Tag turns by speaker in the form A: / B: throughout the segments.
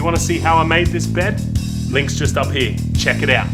A: want to see how I made this bed? Link's just up here. Check it out.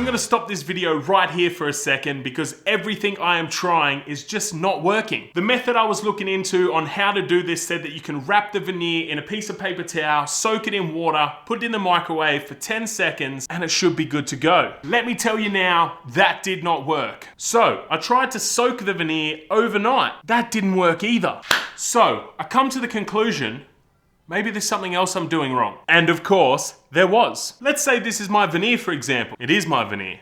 A: I'm gonna stop this video right here for a second because everything I am trying is just not working. The method I was looking into on how to do this said that you can wrap the veneer in a piece of paper towel, soak it in water, put it in the microwave for 10 seconds, and it should be good to go. Let me tell you now, that did not work. So I tried to soak the veneer overnight. That didn't work either. So I come to the conclusion, maybe there's something else I'm doing wrong. And of course, there was. Let's say this is my veneer, for example. It is my veneer.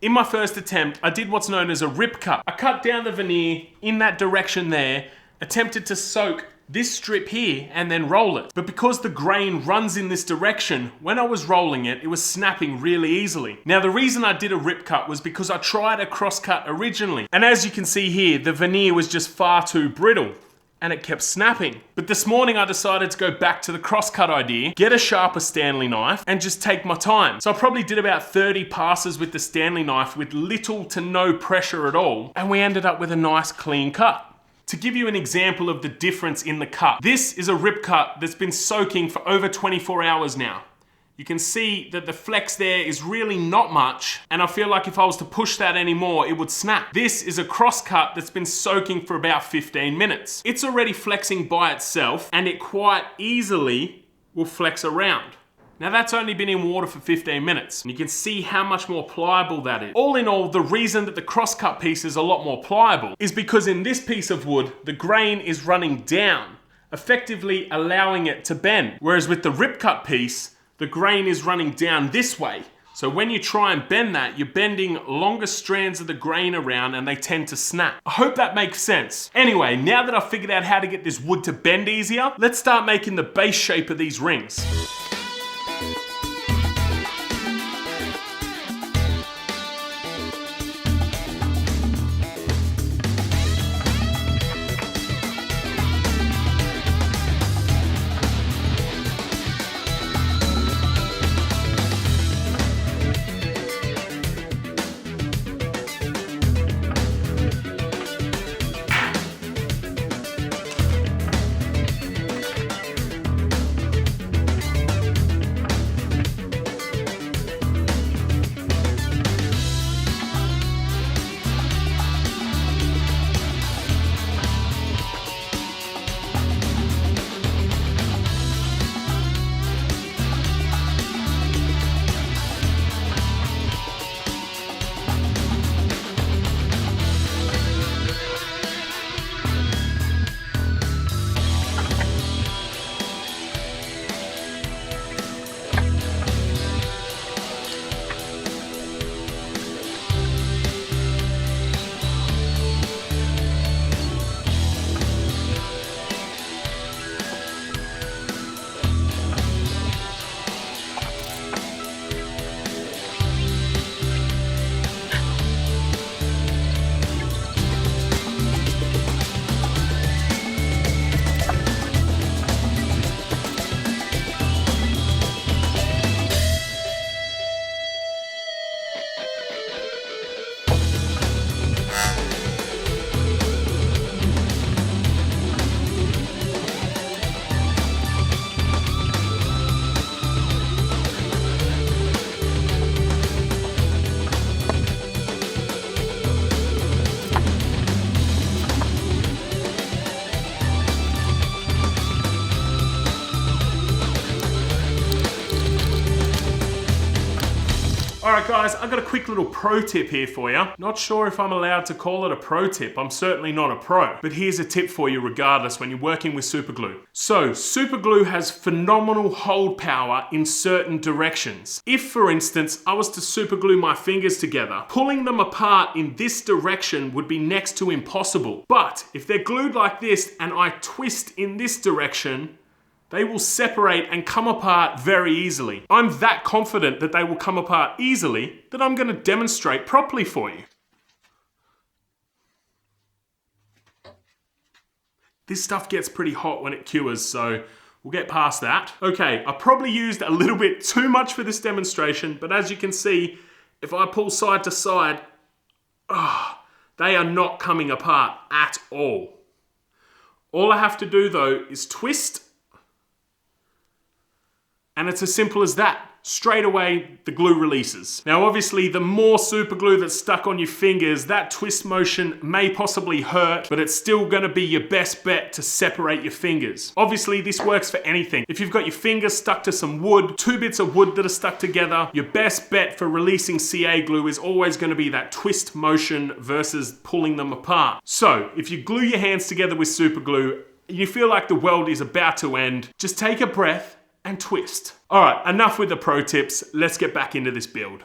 A: In my first attempt, I did what's known as a rip cut. I cut down the veneer in that direction there, attempted to soak this strip here and then roll it. But because the grain runs in this direction, when I was rolling it, it was snapping really easily. Now the reason I did a rip cut was because I tried a cross cut originally. And as you can see here, the veneer was just far too brittle and it kept snapping. But this morning I decided to go back to the crosscut idea, get a sharper Stanley knife, and just take my time. So I probably did about 30 passes with the Stanley knife with little to no pressure at all, and we ended up with a nice clean cut. To give you an example of the difference in the cut, this is a rip cut that's been soaking for over 24 hours now. You can see that the flex there is really not much, and I feel like if I was to push that anymore, it would snap. This is a cross cut that's been soaking for about 15 minutes. It's already flexing by itself, and it quite easily will flex around. Now that's only been in water for 15 minutes. And you can see how much more pliable that is. All in all, the reason that the crosscut piece is a lot more pliable is because in this piece of wood, the grain is running down, effectively allowing it to bend. Whereas with the rip cut piece, the grain is running down this way. So when you try and bend that, you're bending longer strands of the grain around and they tend to snap. I hope that makes sense. Anyway, now that I've figured out how to get this wood to bend easier, let's start making the base shape of these rings. All right, guys, I've got a quick little pro tip here for you. Not sure if I'm allowed to call it a pro tip. I'm certainly not a pro, but here's a tip for you regardless when you're working with super glue. So super glue has phenomenal hold power in certain directions. If, for instance, I was to super glue my fingers together, pulling them apart in this direction would be next to impossible. But if they're glued like this and I twist in this direction, they will separate and come apart very easily. I'm that confident that they will come apart easily that I'm going to demonstrate properly for you. This stuff gets pretty hot when it cures, so we'll get past that. Okay, I probably used a little bit too much for this demonstration, but as you can see, if I pull side to side, they are not coming apart at all. All I have to do though is twist, and it's as simple as that. Straight away, the glue releases. Now, obviously, the more super glue that's stuck on your fingers, that twist motion may possibly hurt, but it's still gonna be your best bet to separate your fingers. Obviously, this works for anything. If you've got your fingers stuck to some wood, two bits of wood that are stuck together, your best bet for releasing CA glue is always gonna be that twist motion versus pulling them apart. So, if you glue your hands together with super glue, you feel like the world is about to end, just take a breath and twist. All right, enough with the pro tips. Let's get back into this build.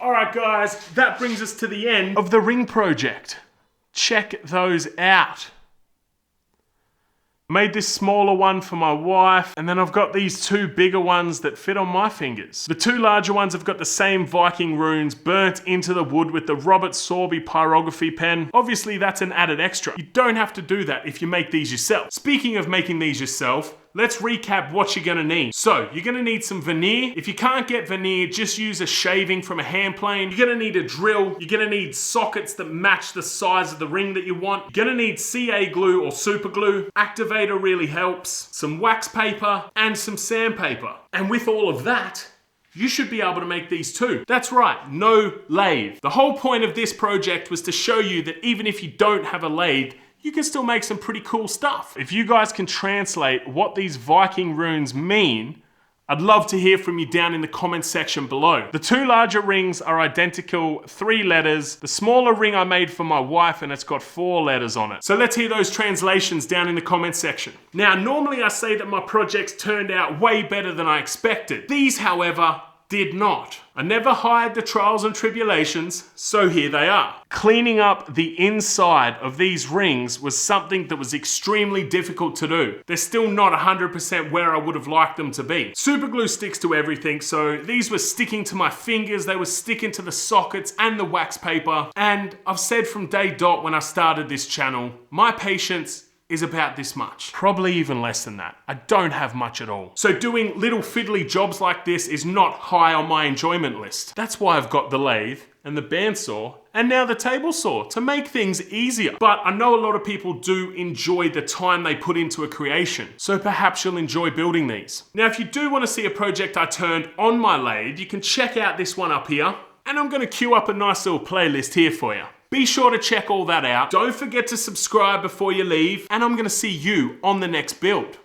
A: Alright guys, that brings us to the end of the ring project. Check those out. Made this smaller one for my wife, and then I've got these two bigger ones that fit on my fingers. The two larger ones have got the same Viking runes burnt into the wood with the Robert Sorby pyrography pen. Obviously that's an added extra. You don't have to do that if you make these yourself. Speaking of making these yourself, let's recap what you're gonna need. So, you're gonna need some veneer. If you can't get veneer, just use a shaving from a hand plane. You're gonna need a drill. You're gonna need sockets that match the size of the ring that you want. You're gonna need CA glue or super glue. Activator really helps. Some wax paper and some sandpaper. And with all of that, you should be able to make these too. That's right, no lathe. The whole point of this project was to show you that even if you don't have a lathe, you can still make some pretty cool stuff. If you guys can translate what these Viking runes mean, I'd love to hear from you down in the comment section below. The two larger rings are identical, 3 letters. The smaller ring I made for my wife and it's got 4 letters on it. So let's hear those translations down in the comment section. Now, normally I say that my projects turned out way better than I expected. These, however, did not. I never hired the trials and tribulations, so here they are. Cleaning up the inside of these rings was something that was extremely difficult to do. They're still not 100% where I would have liked them to be. Super glue sticks to everything, so these were sticking to my fingers, they were sticking to the sockets and the wax paper. And I've said from day dot when I started this channel, my patience is about this much. Probably even less than that. I don't have much at all. So doing little fiddly jobs like this is not high on my enjoyment list. That's why I've got the lathe and the bandsaw and now the table saw to make things easier. But I know a lot of people do enjoy the time they put into a creation. So perhaps you'll enjoy building these. Now, if you do want to see a project I turned on my lathe, you can check out this one up here. And I'm gonna queue up a nice little playlist here for you. Be sure to check all that out. Don't forget to subscribe before you leave, and I'm gonna see you on the next build.